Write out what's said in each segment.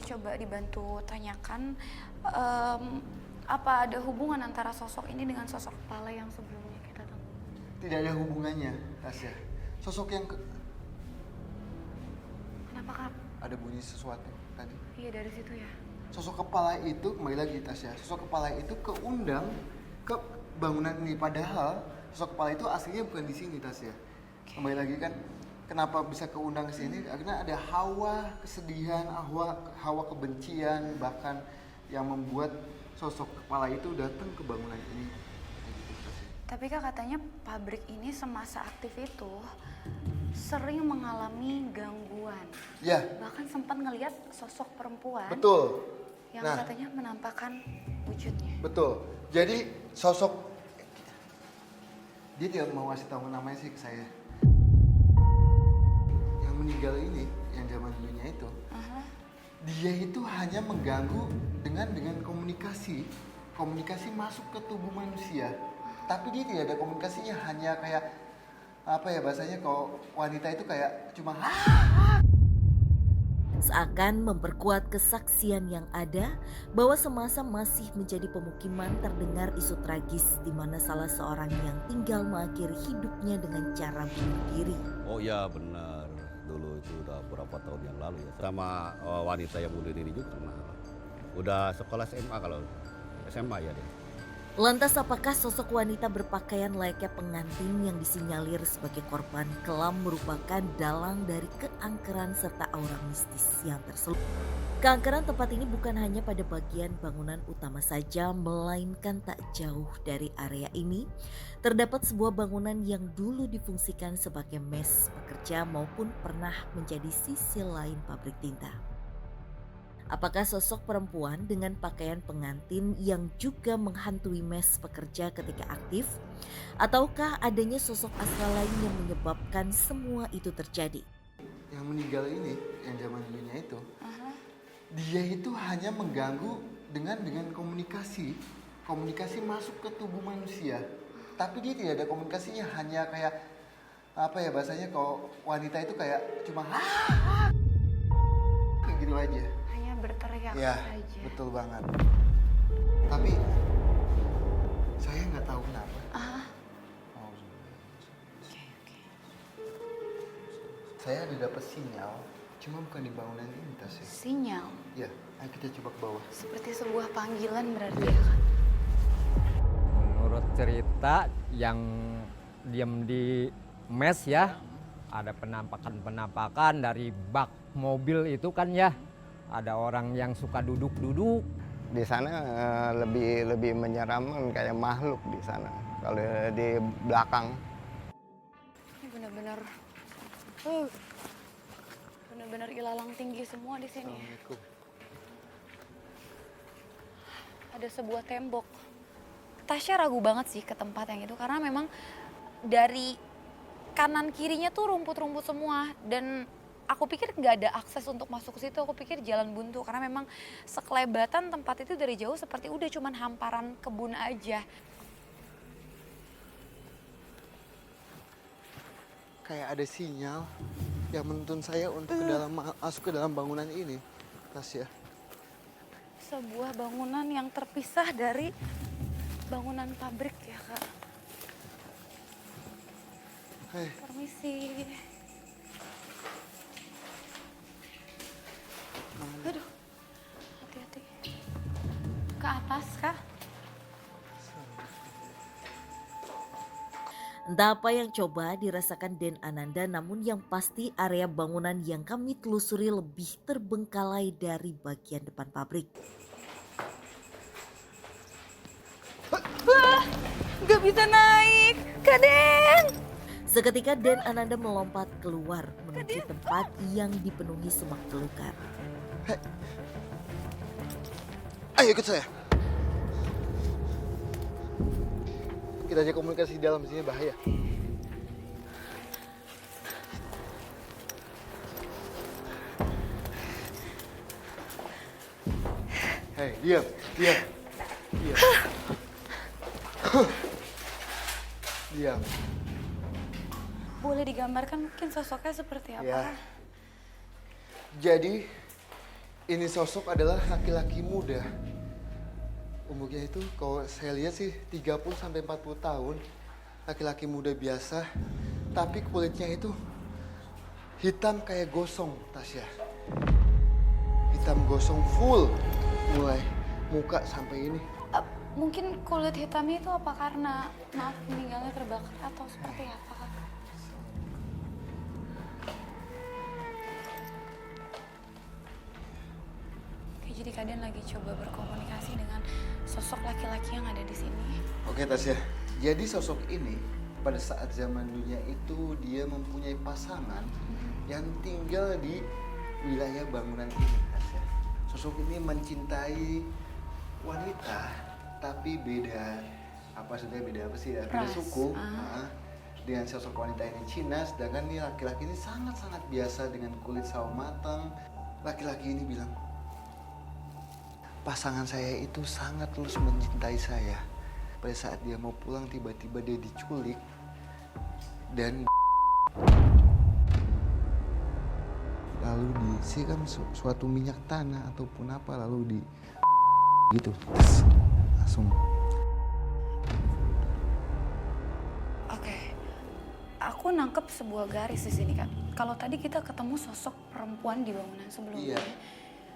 coba dibantu tanyakan apa ada hubungan antara sosok ini dengan sosok kepala yang sebelumnya kita temui? Tidak ada hubungannya, Tasya. Sosok yang Kenapa Kak? ada bunyi sesuatu tadi. Iya dari situ ya. Sosok kepala itu, kembali lagi Tasya, sosok kepala itu keundang ke bangunan ini. Padahal sosok kepala itu aslinya bukan di sini Tasya. Kembali lagi kan, kenapa bisa keundang ke sini? Karena ada hawa kesedihan, hawa kebencian, bahkan yang membuat sosok kepala itu datang ke bangunan ini. Gitu, Tasya. Tapi Kak katanya pabrik ini semasa aktif itu sering mengalami gangguan. Ya, Bahkan sempat ngelihat sosok perempuan betul. yang katanya menampakkan wujudnya. Betul. Jadi sosok dia tidak mau ngasih tahu namanya sih ke saya. Yang meninggal ini, yang zaman dulunya itu, dia itu hanya mengganggu dengan komunikasi masuk ke tubuh manusia. Tapi dia tidak ada komunikasinya, hanya kayak apa ya bahasanya, kalau wanita itu kayak cuma Seakan memperkuat kesaksian yang ada bahwa semasa masih menjadi pemukiman terdengar isu tragis di mana salah seorang yang tinggal mengakhiri hidupnya dengan cara bunuh diri. Oh ya benar, dulu itu udah beberapa tahun yang lalu ya. Sama wanita yang bunuh diri juga pernah. Udah sekolah SMA kalau SMA ya dia. Lantas apakah sosok wanita berpakaian layaknya pengantin yang disinyalir sebagai korban kelam merupakan dalang dari keangkeran serta aura mistis yang terselip? Keangkeran tempat ini bukan hanya pada bagian bangunan utama saja, melainkan tak jauh dari area ini terdapat sebuah bangunan yang dulu difungsikan sebagai mes pekerja maupun pernah menjadi sisi lain pabrik tinta. Apakah sosok perempuan dengan pakaian pengantin yang juga menghantui mes pekerja ketika aktif? Ataukah adanya sosok astral lain yang menyebabkan semua itu terjadi? yang meninggal ini, yang zaman dulunya itu, dia itu hanya mengganggu dengan komunikasi masuk ke tubuh manusia. Tapi dia tidak ada komunikasinya, hanya kayak apa ya bahasanya, kalau wanita itu kayak cuma kayak gitu aja. Hanya berteriak Ya, saja. betul banget. Tapi saya nggak tahu kenapa. Oh, Oke. saya ada dapat sinyal, cuma bukan di bangunan ini Tasya. Sinyal Ya, ayo kita coba ke bawah. seperti sebuah panggilan berarti Iya. ya Kak? Menurut cerita yang diam di mes ya, ada penampakan dari bak mobil itu kan ya, ada orang yang suka duduk-duduk. Di sana lebih menyeramkan, kayak makhluk di sana. Kalau di belakang. Ini benar-benar ilalang tinggi semua di sini. Assalamualaikum. Ada sebuah tembok. Tasya ragu banget sih ke tempat yang itu karena memang dari kanan kirinya tuh rumput-rumput semua dan aku pikir nggak ada akses untuk masuk ke situ. Aku pikir jalan buntu karena memang sekelebatan tempat itu dari jauh seperti udah cuman hamparan kebun aja. Kayak ada sinyal yang menuntun saya untuk masuk ke dalam bangunan ini, Tasya. Sebuah bangunan yang terpisah dari bangunan pabrik ya Kak. Hei, Permisi. Aduh, hati-hati. Ke atas Kak? Entah apa yang coba dirasakan Den Ananda, namun yang pasti area bangunan yang kami telusuri lebih terbengkalai dari bagian depan pabrik. Wah, nggak bisa naik, Kak Den. Seketika Den Ananda melompat keluar menuju tempat yang dipenuhi semak belukar. ayo ikut saya. Kita aja komunikasi di dalam, sini bahaya. Hei, diam. Diam. Boleh digambarkan mungkin sosoknya seperti apa? Ya. Jadi Ini sosok adalah laki-laki muda. Umurnya itu kalau saya lihat sih 30-40 tahun. Laki-laki muda biasa, tapi kulitnya itu hitam kayak gosong, Tasya. Hitam gosong full, mulai muka sampai ini. Mungkin kulit hitamnya itu apa karena maaf meninggalnya terbakar atau seperti apa Kak? Oke, jadi kalian lagi coba berkomunikasi dengan sosok laki-laki yang ada di sini. Oke Tasya, jadi sosok ini pada saat zaman dunia itu dia mempunyai pasangan yang tinggal di wilayah bangunan ini, Tasya. Sosok ini mencintai wanita, tapi beda beda apa sih ya? Beda Ras. suku. Dengan sosok wanita ini Cina, sedangkan nih laki-laki ini sangat-sangat biasa dengan kulit sawo matang. Laki-laki ini bilang, pasangan saya itu sangat tulus mencintai saya. Pada saat dia mau pulang tiba-tiba dia diculik dan lalu disiram suatu minyak tanah ataupun apa lalu di gitu langsung. Oke, aku nangkep sebuah garis di sini Kak. Kalau tadi kita ketemu sosok perempuan di bangunan sebelumnya, Iya.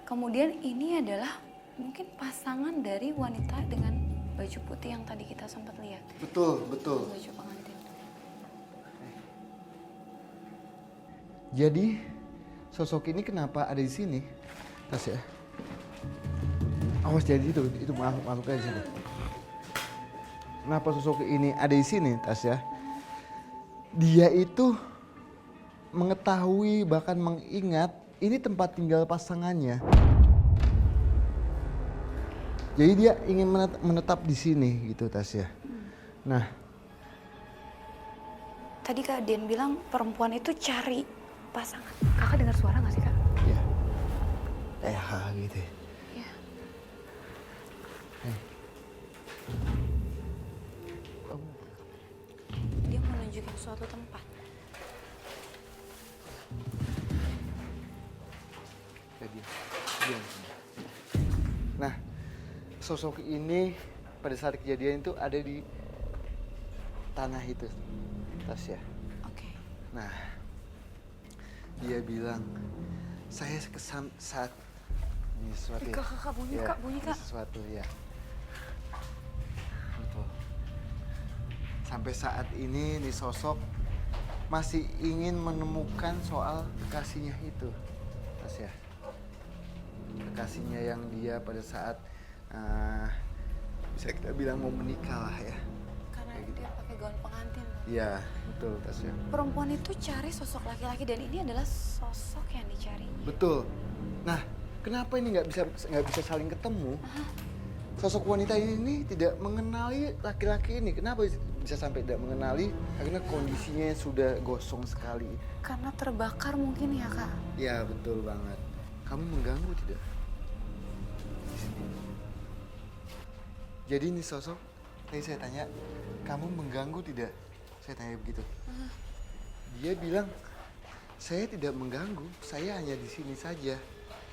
kemudian ini adalah mungkin pasangan dari wanita dengan baju putih yang tadi kita sempat lihat. Betul. Baju pengantin. Jadi sosok ini kenapa ada di sini? Tas ya. Awas jadi itu masuk aja di sini. Kenapa sosok ini ada di sini, Tas ya? Dia itu mengetahui bahkan mengingat ini tempat tinggal pasangannya. Jadi dia ingin menetap di sini gitu, Tasya. Nah, Tadi Kak Dian bilang perempuan itu cari pasangan. Kakak dengar suara nggak sih Kak? ya, gitu. Iya. Dia mau nunjukin suatu tempat. Diam. Nah, sosok ini pada saat kejadian itu ada di tanah itu, Tasya. Oke. Nah, dia bilang, saya saat ini sesuatu ya. Kak, bunyi Ya, Kak, bunyi ini Kak. sesuatu ya. Betul. Sampai saat ini nih sosok masih ingin menemukan soal kekasihnya itu, Tasya. Kekasihnya yang dia pada saat bisa kita bilang mau menikah lah ya. Karena dia pakai gaun pengantin. Iya, betul Tasya. Perempuan itu cari sosok laki-laki dan ini adalah sosok yang dicari. Betul. Nah, kenapa ini nggak bisa saling ketemu? Sosok wanita ini tidak mengenali laki-laki ini. Kenapa bisa sampai tidak mengenali? Karena kondisinya sudah gosong sekali. Karena terbakar mungkin ya Kak. Ya, betul banget. Kamu mengganggu tidak? Di sini. Jadi ini sosok, tadi saya tanya, kamu mengganggu tidak? Saya tanya begitu. Dia bilang, saya tidak mengganggu, saya hanya di sini saja.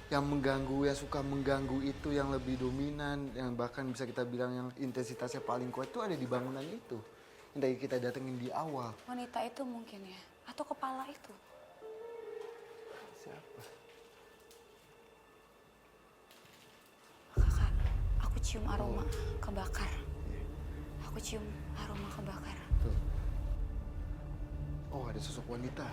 Yang mengganggu, yang suka mengganggu itu yang lebih dominan, yang bahkan bisa kita bilang yang intensitasnya paling kuat itu ada di bangunan itu. Yang tadi kita datengin di awal. Wanita itu mungkin ya, atau kepala itu. Siapa? Kakak, aku cium aroma kebakar. Aku cium aroma kebakar. Tuh. Oh, ada sosok wanita.